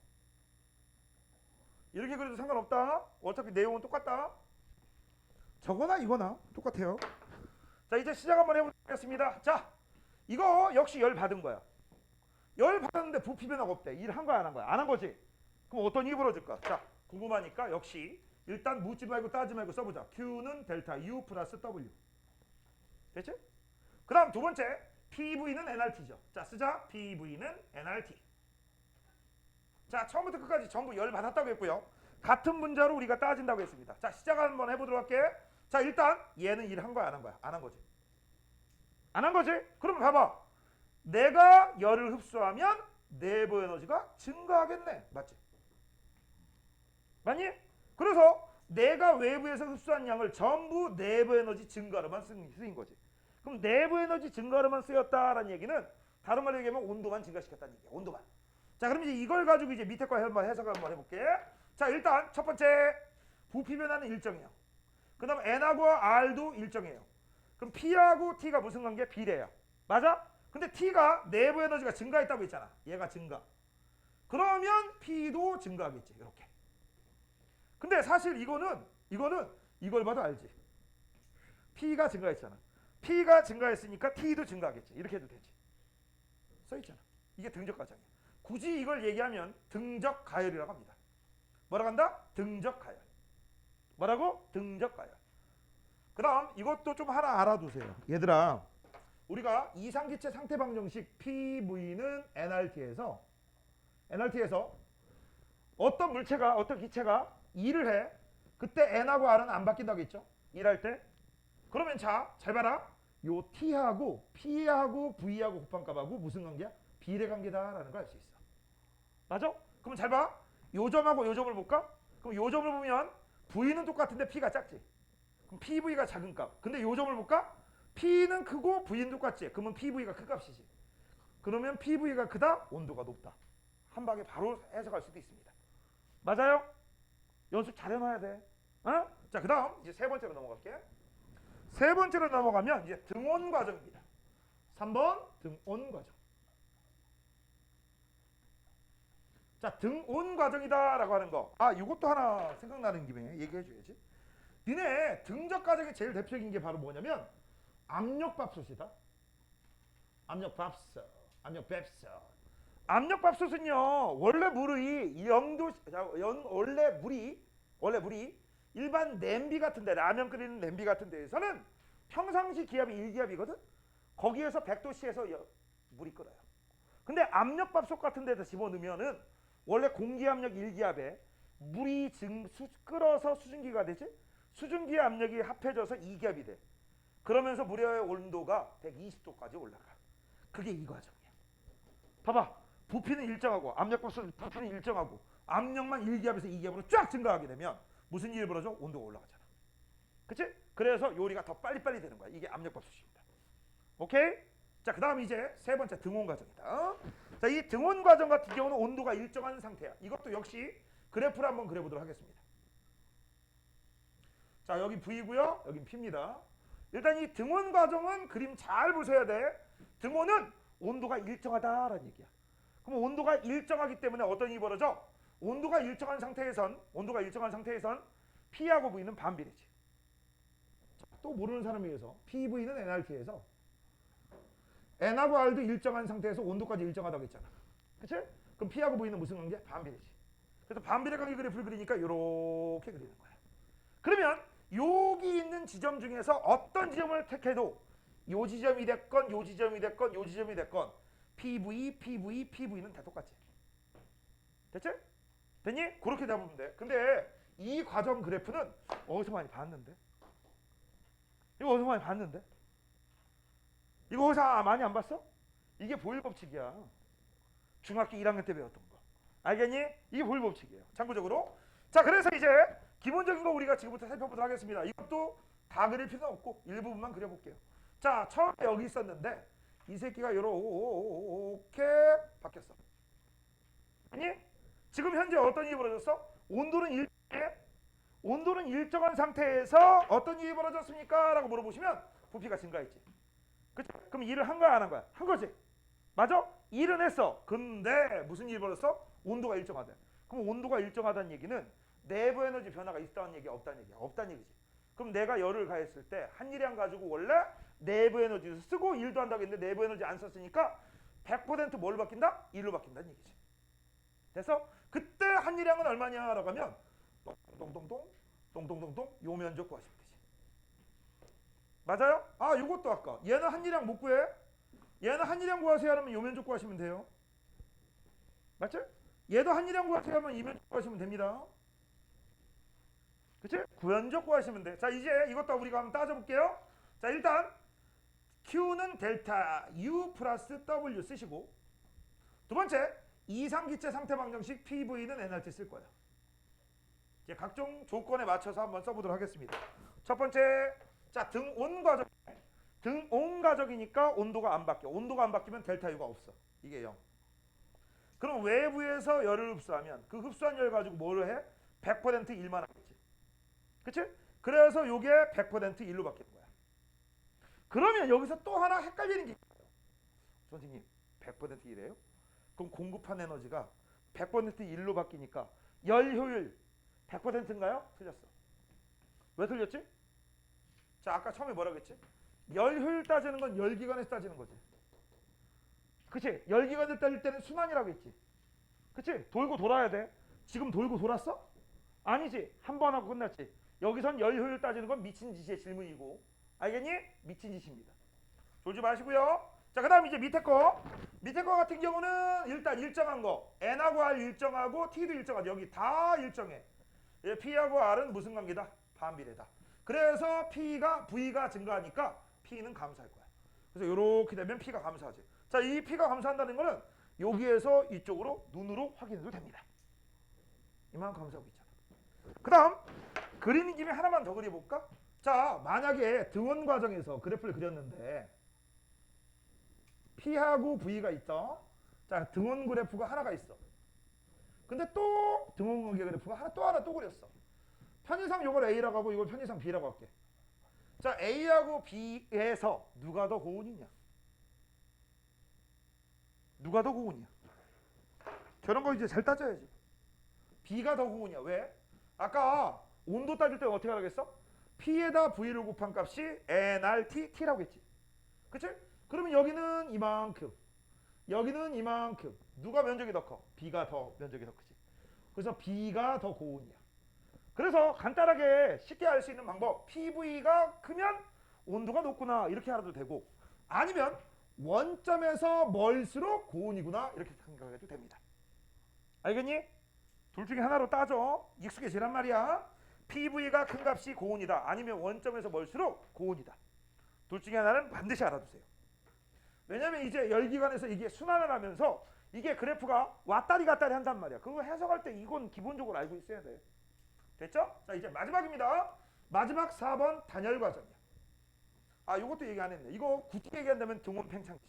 이렇게 그려도 상관없다. 어차피 내용은 똑같다. 저거나 이거나 똑같아요. 자, 이제 시작 한번 해보겠습니다. 자, 이거 역시 열 받은 거야. 열 받았는데 부피 변화가 없대. 일 한 거야 안 한 거야? 안 한 거지. 그럼 어떤 일이 벌어질까? 자, 궁금하니까 역시 일단 묻지 말고 따지 말고 써보자. Q는 델타 U 플러스 W. 됐지? 그 다음 두 번째 PV는 nRT죠. 자, 쓰자. PV는 nRT. 자, 처음부터 끝까지 전부 열 받았다고 했고요. 같은 분자로 우리가 따진다고 했습니다. 자, 시작 한번 해보도록 할게. 자, 일단 얘는 일 한 거야 안 한 거야? 안 한 거지. 안 한 거지? 그러면 봐봐. 내가 열을 흡수하면 내부 에너지가 증가하겠네. 맞지? 맞니? 그래서 내가 외부에서 흡수한 양을 전부 내부 에너지 증가로만 쓰인 거지. 그럼 내부 에너지 증가로만 쓰였다라는 얘기는 다른 말로 얘기하면 온도만 증가시켰다는 얘기야. 온도만. 자, 그럼 이제 이걸 가지고 이제 밑에 거 한번 해석을 한번 해볼게. 자, 일단 첫 번째 부피 변화는 일정이에요. 그 다음 N하고 R도 일정이에요. 그럼 P하고 T가 무슨 관계? 비례야. 맞아? 근데 T가 내부 에너지가 증가했다고 했잖아. 얘가 증가. 그러면 P도 증가하겠지. 이렇게. 근데 사실 이거는 이걸 봐도 알지. P가 증가했잖아. P가 증가했으니까 T도 증가하겠지. 이렇게 해도 되지. 써있잖아. 이게 등적 과정이야. 굳이 이걸 얘기하면 등적 가열이라고 합니다. 뭐라고 한다? 등적 가열. 뭐라고? 등적 가열. 그 다음 이것도 좀 하나 알아두세요. 얘들아, 우리가 이상기체 상태 방정식 PV는 nRT에서 어떤 물체가 어떤 기체가 일을 해. 그때 N하고 R은 안 바뀐다고 했죠? 일할 때. 그러면 자, 잘 봐라. 요 T하고 P하고 V하고 곱한값하고 무슨 관계야? 비례 관계다라는 걸 알 수 있어. 맞아? 그럼 잘 봐. 요 점하고 요 점을 볼까? 그럼 요 점을 보면 V는 똑같은데 P가 작지. 그럼 PV가 작은 값. 근데 요 점을 볼까? P는 크고 V는 똑같지. 그러면 PV가 큰 값이지. 그러면 PV가 크다, 온도가 높다. 한 방에 바로 해석할 수도 있습니다. 맞아요? 연습 잘 해놔야 돼. 어? 자, 그 다음 이제 세 번째로 넘어갈게. 세 번째로 넘어가면 이제 등온 과정입니다. 3번 등온 과정. 자, 등온 과정이다라고 하는 거. 아, 이것도 하나 생각나는 김에 얘기해줘야지. 니네 등적 과정의 제일 대표적인 게 바로 뭐냐면 압력밥솥이다. 압력밥솥. 압력밥솥은요, 원래 물이 원래 물이 일반 냄비 같은데, 라면 끓이는 냄비 같은 데에서는 평상시 기압이 1기압이거든. 거기에서 100도씨에서 물이 끓어요. 근데 압력밥솥 같은 데다 집어넣으면은 원래 공기압력 1기압에 물이 끓어서 수증기가 되지. 수증기 압력이 합해져서 2기압이 돼. 그러면서 물의 온도가 120도까지 올라가. 그게 이 과정이야. 봐봐. 부피는 일정하고 압력밥솥 부피는 일정하고 압력만 1기압에서 2기압으로 쫙 증가하게 되면 무슨 일이 벌어져? 온도가 올라가잖아. 그치? 그래서 요리가 더 빨리빨리 되는 거야. 이게 압력밥솥입니다. 오케이? 자, 그 다음 이제 세 번째 등온 과정이다. 자, 이 등온 과정 같은 경우는 온도가 일정한 상태야. 이것도 역시 그래프를 한번 그려보도록 하겠습니다. 자, 여기 V고요. 여긴 P입니다. 일단 이 등온 과정은 그림 잘 보셔야 돼. 등온은 온도가 일정하다라는 얘기야. 그럼 온도가 일정하기 때문에 어떤 일이 벌어져? 온도가 일정한 상태에선 P하고 V는 반비례지. 자, 또 모르는 사람을 위해서 PV는 nRT에서 N하고 R도 일정한 상태에서 온도까지 일정하다고 했잖아. 그치? 그럼 P하고 V는 무슨 관계? 반비례지. 그래서 반비례 관계 그래프를 그리니까 이렇게 그리는 거야. 그러면 여기 있는 지점 중에서 어떤 지점을 택해도 요 지점이 됐건 요 지점이 됐건 요 지점이 됐건 PV, PV, PV는 다 똑같지. 됐지? 됐니? 그렇게 잡으면 돼. 근데 이 과정 그래프는 어디서 많이 봤는데? 이거 어디서 많이 봤는데? 이거 어디서 많이 안 봤어? 이게 보일 법칙이야. 중학교 1학년 때 배웠던 거. 알겠니? 이게 보일 법칙이에요. 참고적으로. 자, 그래서 이제 기본적인 거 우리가 지금부터 살펴보도록 하겠습니다. 이것도 다 그릴 필요는 없고 일부분만 그려볼게요. 자, 처음에 여기 있었는데 이 새끼가 이렇게 바뀌었어. 아니? 지금 현재 어떤 일이 벌어졌어? 온도는 일정한 상태에서 어떤 일이 벌어졌습니까? 라고 물어보시면 부피가 증가했지. 그치? 그럼 일을 한 거야 안 한 거야? 한 거지. 맞아? 일은 했어. 근데 무슨 일이 벌어졌어? 온도가 일정하대. 그럼 온도가 일정하다는 얘기는 내부 에너지 변화가 있다는 얘기야 없다는 얘기야? 없다는 얘기지. 그럼 내가 열을 가했을 때 한일량 가지고 원래 내부 에너지를 쓰고 일도 한다고 했는데 내부 에너지 안 썼으니까 100% 뭘로 바뀐다? 일로 바뀐다는 얘기지. 됐어? 그때 한일량은 얼마냐 라고 하면 똥똥똥 요 면적 구하시면 되지. 맞아요? 아, 요것도 아까 얘는 한일량 못 구해? 얘는 한일량 구하세요 하면 요 면적 구하시면 돼요. 맞지? 얘도 한일량 구하세요 하면 이 면적 구하시면 됩니다. 그치? 구현적 구하시면 돼. 자, 이제 이것도 우리가 한번 따져볼게요. 자, 일단 Q는 델타 U 플러스 W 쓰시고, 두 번째 이상기체 상태 방정식 PV는 nRT 쓸 거야. 이제 각종 조건에 맞춰서 한번 써보도록 하겠습니다. 첫 번째, 자, 등온 과정. 등온 과정이니까 온도가 안 바뀌어. 온도가 안 바뀌면 델타 U가 없어. 이게 0. 그럼 외부에서 열을 흡수하면 그 흡수한 열 가지고 뭐를 해? 100% 일만 하겠지. 그치? 그래서 요게 100% 일로 바뀌는 거야. 그러면 여기서 또 하나 헷갈리는 게 있어요. 선생님, 100% 일이에요? 그럼 공급한 에너지가 100% 일로 바뀌니까 열 효율 100%인가요? 틀렸어. 왜 틀렸지? 자, 아까 처음에 뭐라고 했지? 열 효율 따지는 건 열기관에서 따지는 거지. 그치? 열기관에서 따질 때는 순환이라고 했지. 그치? 돌고 돌아야 돼. 지금 돌고 돌았어? 아니지. 한 번 하고 끝났지. 여기선 열 효율 따지는 건 미친 짓의 질문이고. 알겠니? 미친 짓입니다. 졸지 마시고요. 자, 그 다음 이제 밑에 거. 밑에 거 같은 경우는 일단 일정한 거. N하고 R 일정하고 T도 일정하죠. 여기 다 일정해. P하고 R은 무슨 관계다? 반비례다. 그래서 V가 증가하니까 P는 감소할 거야. 그래서 이렇게 되면 P가 감소하지. 자, 이 P가 감소한다는 거는 여기에서 이쪽으로 눈으로 확인해도 됩니다. 이만큼 감소하고 있잖아. 그 다음 그리는 김에 하나만 더 그려볼까? 자, 만약에 등원 과정에서 그래프를 그렸는데 P하고 V가 있다. 자, 등원 그래프가 하나가 있어. 근데 또 등원 관계 그래프가 하나 또 그렸어. 편의상 이걸 A라고 하고 이걸 편의상 B라고 할게. 자, A하고 B에서 누가 더 고온이냐? 누가 더 고온이야? 저런 거 이제 잘 따져야지. B가 더 고온이야. 왜? 아까 온도 따질 때 어떻게 하라겠어? P에다 V를 곱한 값이 nRT, T라고 했지. 그치? 그러면 여기는 이만큼, 여기는 이만큼. 누가 면적이 더 커? B가 더 면적이 더 크지. 그래서 B가 더 고온이야. 그래서 간단하게 쉽게 알 수 있는 방법, PV가 크면 온도가 높구나 이렇게 알아도 되고, 아니면 원점에서 멀수록 고온이구나 이렇게 생각해도 됩니다. 알겠니? 둘 중에 하나로 따져. 익숙해지란 말이야. PV가 큰 값이 고온이다. 아니면 원점에서 멀수록 고온이다. 둘 중에 하나는 반드시 알아두세요. 왜냐면 이제 열기관에서 이게 순환을 하면서 이게 그래프가 왔다리 갔다리 한단 말이야. 그거 해석할 때 이건 기본적으로 알고 있어야 돼. 됐죠? 자, 이제 마지막입니다. 마지막 4번 단열 과정이야. 아, 요것도 얘기 안 했네. 이거 굳이 얘기한다면 등원 팽창치.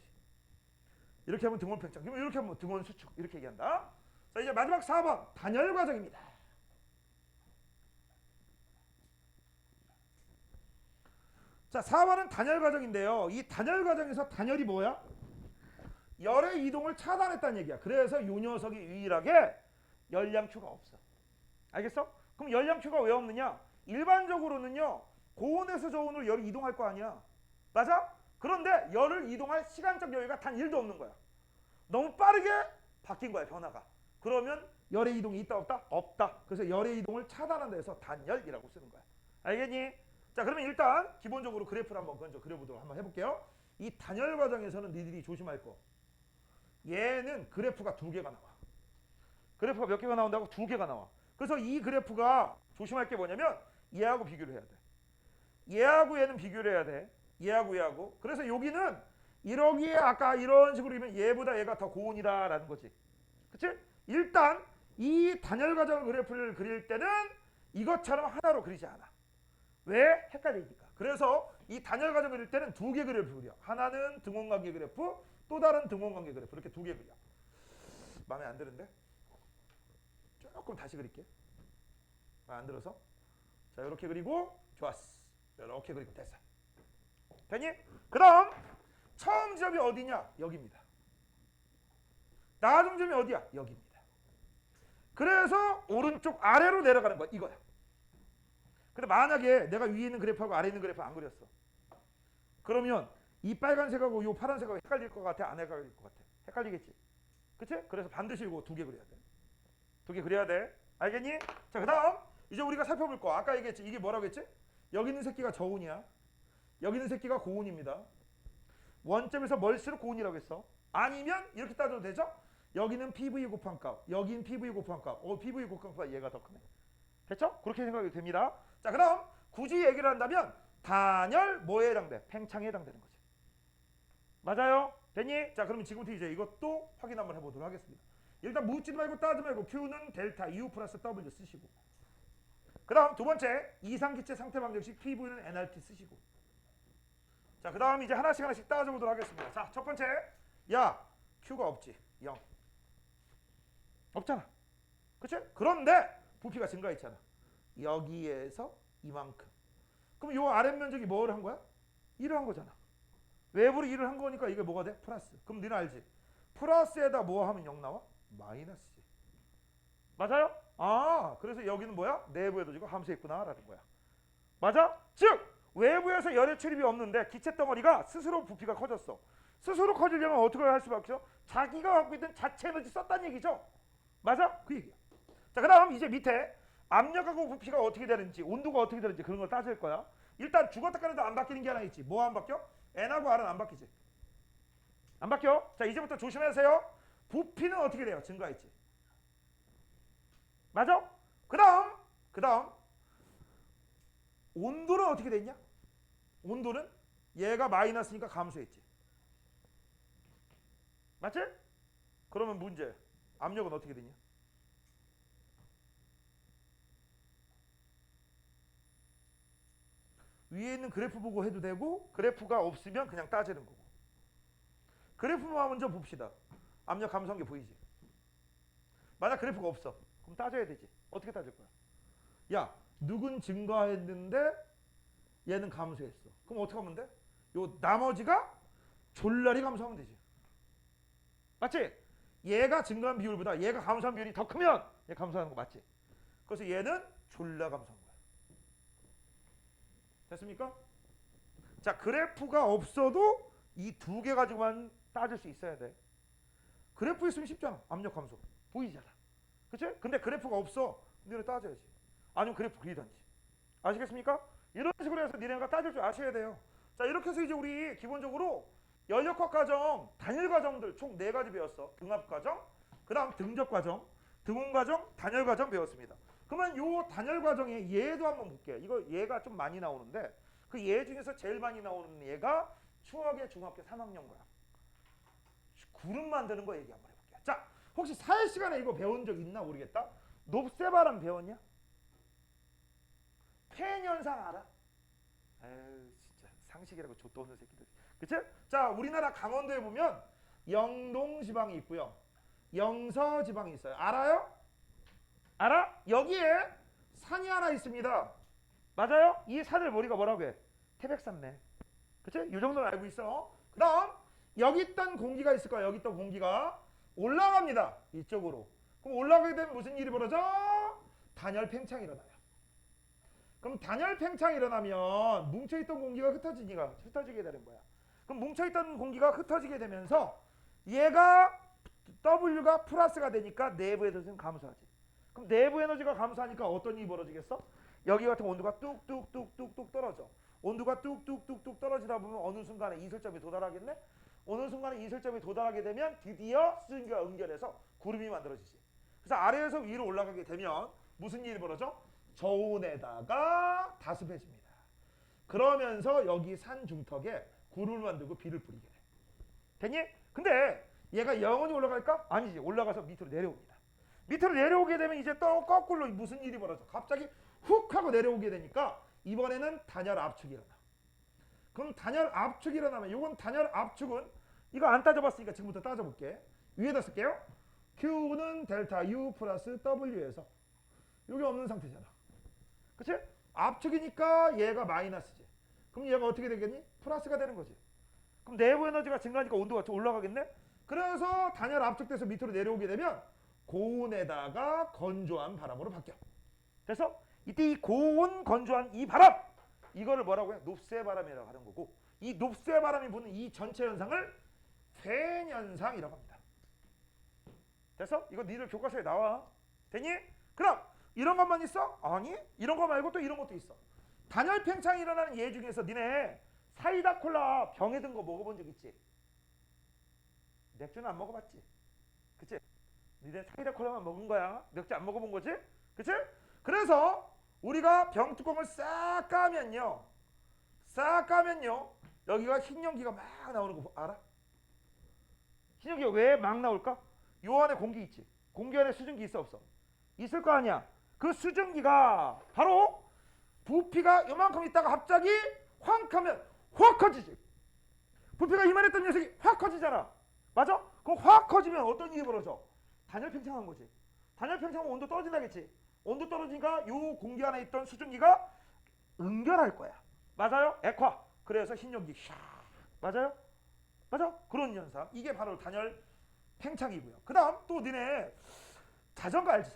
이렇게 하면 등원 팽창. 그럼 이렇게 하면 등원 수축. 이렇게 얘기한다. 자, 이제 마지막 4번 단열 과정입니다. 자, 4번은 단열 과정인데요. 이 단열 과정에서 단열이 뭐야? 열의 이동을 차단했다는 얘기야. 그래서 이 녀석이 유일하게 열량추가 없어. 알겠어? 그럼 열량추가 왜 없느냐? 일반적으로는요, 고온에서 저온으로 열이 이동할 거 아니야. 맞아? 그런데 열을 이동할 시간적 여유가 단 1도 없는 거야. 너무 빠르게 바뀐 거야, 변화가. 그러면 열의 이동이 있다 없다? 없다. 그래서 열의 이동을 차단한다 해서 단열이라고 쓰는 거야. 알겠니? 자, 그러면 일단 기본적으로 그래프를 한번 먼저 그려보도록 한번 해볼게요. 이 단열 과정에서는 니들이 조심할 거. 얘는 그래프가 2개가 나와. 그래프가 몇 개가 나온다고? 2개가 나와. 그래서 이 그래프가 조심할 게 뭐냐면 얘하고 비교를 해야 돼. 얘하고 얘는 비교를 해야 돼. 얘하고 얘하고. 그래서 여기는 이러기에 아까 이런 식으로 그리면 얘보다 얘가 더 고온이다라는 거지. 그치? 일단 이 단열 과정 그래프를 그릴 때는 이것처럼 하나로 그리지 않아. 왜? 헷갈리니까. 그래서 이 단열 과정 그릴 때는 2개 그래프 그려. 하나는 등원관계 그래프, 또 다른 등원관계 그래프. 이렇게 2개 그려. 마음에 안 드는데? 조금 다시 그릴게. 마음에 안 들어서? 자, 이렇게 그리고 좋았어. 이렇게 그리고 됐어. 됐니? 그 다음 처음 지점이 어디냐? 여기입니다. 나중 점이 어디야? 여기입니다. 그래서 오른쪽 아래로 내려가는 거야. 이거야. 근데 만약에 내가 위에 있는 그래프하고 아래에 있는 그래프 안 그렸어. 그러면 이 빨간색하고 이 파란색하고 헷갈릴 것 같아? 안 헷갈릴 것 같아? 헷갈리겠지? 그치? 그래서 반드시 이거 2개 그려야 돼. 2개 그려야 돼. 알겠니? 자, 그 다음 이제 우리가 살펴볼 거. 아까 얘기했지. 이게 뭐라고 했지? 여기 있는 새끼가 저온이야. 여기 있는 새끼가 고온입니다. 원점에서 멀수록 고온이라고 했어. 아니면 이렇게 따져도 되죠? 여기는 PV 곱한 값, 여기는 PV 곱한 값. PV 곱한 값 얘가 더 크네. 됐죠? 그렇게 생각이 됩니다. 자, 그럼 굳이 얘기를 한다면 단열 뭐에 해당돼? 팽창에 해당되는 거지. 맞아요? 됐니? 자, 그러면 지금부터 이제 이것도 확인 한번 해보도록 하겠습니다. 일단 묻지도 말고 따지 말고 Q는 델타 U 플러스 W 쓰시고, 그 다음 두 번째 이상기체 상태 방정식 PV는 nRT 쓰시고, 자, 그 다음 이제 하나씩 하나씩 따져보도록 하겠습니다. 자, 첫 번째, 야, Q가 없지. 0. 없잖아. 그치? 그런데 부피가 증가했잖아. 여기에서 이만큼. 그럼 요 아랫 면적이 뭘 한 거야? 1을 한 거잖아. 외부로 1을 한 거니까 이게 뭐가 돼? 플러스. 그럼 너는 알지? 플러스에다 뭐 하면 0 나와? 마이너스지. 맞아요? 아, 그래서 여기는 뭐야? 내부에도 지금 함수 있구나 라는 거야. 맞아? 즉 외부에서 열의 출입이 없는데 기체 덩어리가 스스로 부피가 커졌어. 스스로 커지려면 어떻게 할 수밖에 없어? 자기가 갖고 있던 자체 에너지 썼다는 얘기죠. 맞아? 그 얘기야. 자, 그 다음 이제 밑에 압력하고 부피가 어떻게 되는지, 온도가 어떻게 되는지 그런 걸 따질 거야. 일단 죽었다 깨어도 안 바뀌는 게 하나 있지. 뭐 안 바뀌어? N하고 R은 안 바뀌지. 안 바뀌어. 자, 이제부터 조심하세요. 부피는 어떻게 돼요? 증가했지. 맞아? 그 다음 온도는 어떻게 됐냐? 온도는 얘가 마이너스니까 감소했지. 맞지? 그러면 문제. 압력은 어떻게 되냐? 위에 있는 그래프 보고 해도 되고, 그래프가 없으면 그냥 따지는 거고. 그래프만 먼저 봅시다. 압력 감소한 게 보이지? 만약 그래프가 없어. 그럼 따져야 되지. 어떻게 따질 거야? 야, 누군 증가했는데 얘는 감소했어. 그럼 어떻게 하면 돼? 요 나머지가 졸라리 감소하면 되지. 맞지? 얘가 증가한 비율보다 얘가 감소한 비율이 더 크면 얘 감소하는 거 맞지? 그래서 얘는 졸라 감소한 거야. 됐습니까? 자, 그래프가 없어도 이 2개 가지고만 따질 수 있어야 돼. 그래프 있으면 쉽잖아. 압력 감소. 보이잖아. 그치? 근데 그래프가 없어. 너네 따져야지. 아니면 그래프 그리던지. 아시겠습니까? 이런 식으로 해서 니네가 따질 줄 아셔야 돼요. 자, 이렇게 해서 이제 우리 기본적으로 연력학 과정, 단일 과정들 총 4가지 배웠어. 등합 과정, 그 다음 등적 과정, 등원 과정, 단열 과정 배웠습니다. 그러면 요 단열 과정에 얘도 한번 볼게요. 이거 얘가 좀 많이 나오는데 그 얘 중에서 제일 많이 나오는 얘가 추억의 중학교 3학년 거야. 구름 만드는 거 얘기 한번 해볼게요. 자, 혹시 사회 시간에 이거 배운 적 있나 모르겠다. 높새바람 배웠냐? 팬 현상 알아? 에휴, 진짜 상식이라고 좆도 없는 새끼들. 그치? 자, 우리나라 강원도에 보면 영동지방이 있고요. 영서지방이 있어요. 알아요? 알아? 여기에 산이 하나 있습니다. 맞아요? 이 산을 우리가 뭐라고 해? 태백산맥. 그치? 이 정도는 알고 있어. 그 다음 여기 있던 공기가 있을 거야. 여기 있던 공기가 올라갑니다. 이쪽으로. 그럼 올라가게 되면 무슨 일이 벌어져? 단열 팽창이 일어나요. 그럼 단열 팽창이 일어나면 뭉쳐있던 공기가 흩어지게 되는 거야. 그럼 뭉쳐있던 공기가 흩어지게 되면서 얘가 W가 플러스가 되니까 내부 에너지는 감소하지. 그럼 내부 에너지가 감소하니까 어떤 일이 벌어지겠어? 여기 같은 온도가 뚝뚝뚝뚝뚝 떨어져. 온도가 뚝뚝뚝뚝 떨어지다 보면 어느 순간에 이슬점이 도달하겠네? 어느 순간에 이슬점이 도달하게 되면 드디어 수증기가 응결해서 구름이 만들어지지. 그래서 아래에서 위로 올라가게 되면 무슨 일이 벌어져? 저온에다가 다습해집니다. 그러면서 여기 산 중턱에 구름을 만들고 비를 뿌리게 돼. 됐니? 근데 얘가 영원히 올라갈까? 아니지. 올라가서 밑으로 내려옵니다. 밑으로 내려오게 되면 이제 또 거꾸로 무슨 일이 벌어져? 갑자기 훅 하고 내려오게 되니까 이번에는 단열 압축이 일어나. 그럼 단열 압축이 일어나면 이건 단열 압축은 이거 안 따져봤으니까 지금부터 따져볼게. 위에다 쓸게요. Q는 델타 U 플러스 W에서 여기 없는 상태잖아. 그치? 압축이니까 얘가 마이너스지. 그럼 얘가 어떻게 되겠니? 플러스가 되는 거지. 그럼 내부 에너지가 증가하니까 온도가 좀 올라가겠네? 그래서 단열 압축돼서 밑으로 내려오게 되면 고온에다가 건조한 바람으로 바뀌어. 그래서 이때 이 고온 건조한 이 바람, 이거를 뭐라고 해? 높새바람이라고 하는 거고, 이 높새바람이 부는 이 전체 현상을 팬 현상이라고 합니다. 됐어? 이거 니들 교과서에 나와. 됐니? 그럼 이런 것만 있어? 아니, 이런 거 말고 또 이런 것도 있어. 단열 팽창이 일어나는 예 중에서 니네 사이다 콜라 병에 든 거 먹어본 적 있지? 맥주는 안 먹어봤지? 그치? 니네 사이다 콜라만 먹은 거야. 맥주 안 먹어본 거지? 그치? 그래서 우리가 병뚜껑을 싹 까면요, 여기가 흰 연기가 막 나오는 거 알아? 흰 연기가 왜 막 나올까? 요 안에 공기 있지? 공기 안에 수증기 있어 없어? 있을 거 아니야. 그 수증기가 바로 부피가 요만큼 있다가 갑자기 확 하면 확 커지지. 부피가 이만했던 녀석이 확 커지잖아. 맞아? 그럼 확 커지면 어떤 일이 벌어져? 단열 팽창한 거지. 단열 팽창하면 온도 떨어진다겠지. 온도 떨어지니까 요 공기 안에 있던 수증기가 응결할 거야. 맞아요? 액화. 그래서 흰 연기 샥. 맞아요? 맞아? 그런 현상. 이게 바로 단열 팽창이고요. 그 다음 또 니네 자전거 알지?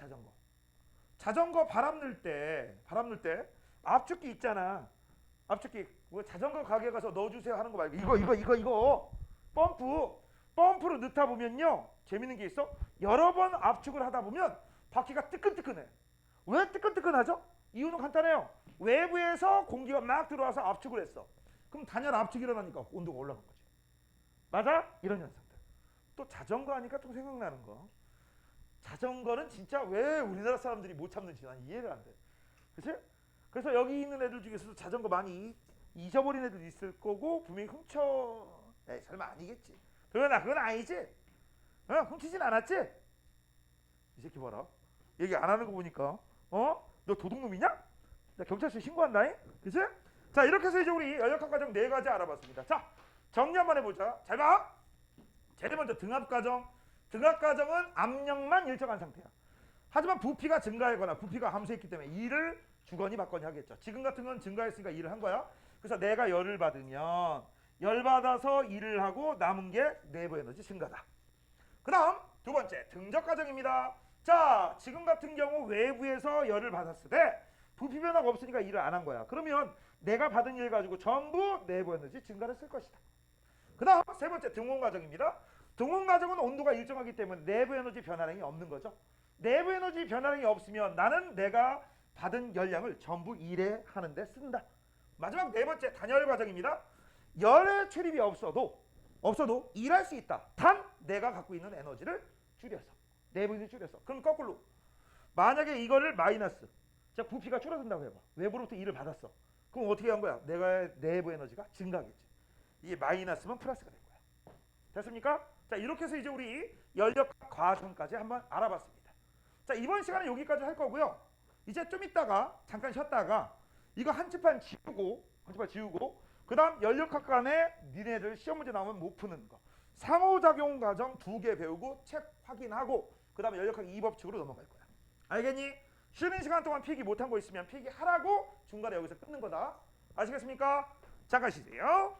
자전거 바람 넣을 때 압축기 있잖아. 압축기 뭐 자전거 가게 가서 넣어주세요 하는 거 말고 이거 펌프로 넣다 보면요, 재밌는 게 있어. 여러 번 압축을 하다 보면 바퀴가 뜨끈뜨끈해. 왜 뜨끈뜨끈하죠? 이유는 간단해요. 외부에서 공기가 막 들어와서 압축을 했어. 그럼 단열 압축이 일어나니까 온도가 올라간 거지. 맞아? 이런 현상들. 또 자전거 하니까 또 생각나는 거. 자전거는 진짜 왜 우리나라 사람들이 못 참는지 난 이해가 안 돼. 그치? 그래서 여기 있는 애들 중에서도 자전거 많이 잊어버린 애들 있을 거고, 분명히 에이, 설마 아니겠지. 그건 아니지. 훔치진 않았지? 이 새끼 봐라. 얘기 안 하는 거 보니까 너 도둑놈이냐? 나 경찰서에 신고한다잉? 그치? 자, 이렇게 해서 이제 우리 연역학 과정 4가지 알아봤습니다. 자, 정리 한번 해보자. 잘 봐. 제일 먼저 등압 과정. 등압 과정은 압력만 일정한 상태야. 하지만 부피가 증가하거나 부피가 함수했기 때문에 일을 주거니 받거니 하겠죠. 지금 같은 건 증가했으니까 일을 한 거야. 그래서 내가 열을 받으면 열 받아서 일을 하고 남은 게 내부 에너지 증가다. 그 다음 두 번째 등적 과정입니다. 자, 지금 같은 경우 외부에서 열을 받았을 때 부피 변화가 없으니까 일을 안 한 거야. 그러면 내가 받은 일 가지고 전부 내부 에너지 증가를 쓸 것이다. 그 다음 세 번째 등온 과정입니다. 등온 과정은 온도가 일정하기 때문에 내부 에너지 변화량이 없는 거죠. 내부 에너지 변화량이 없으면 나는 내가 받은 열량을 전부 일에 하는데 쓴다. 마지막 네 번째 단열 과정입니다. 열의 출입이 없어도 일할 수 있다. 단 내가 갖고 있는 에너지를 줄여서, 내부 에너지 줄여서. 그럼 거꾸로 만약에 이거를 마이너스, 자, 부피가 줄어든다고 해봐. 외부로부터 일을 받았어. 그럼 어떻게 한 거야? 내가 내부 에너지가 증가하겠지. 이게 마이너스면 플러스가 된 거야. 됐습니까? 자, 이렇게 해서 이제 우리 연력학 과정까지 한번 알아봤습니다. 자, 이번 시간은 여기까지 할 거고요. 이제 좀 이따가 잠깐 쉬었다가 이거 한 칠판 지우고 그다음 연력학 간에 니네들 시험 문제 나오면 못 푸는 거. 상호작용 과정 2개 배우고 책 확인하고 그다음에 연력학 2법칙으로 넘어갈 거야. 알겠니? 쉬는 시간 동안 필기 못한 거 있으면 필기 하라고 중간에 여기서 끊는 거다. 아시겠습니까? 잠깐 쉬세요.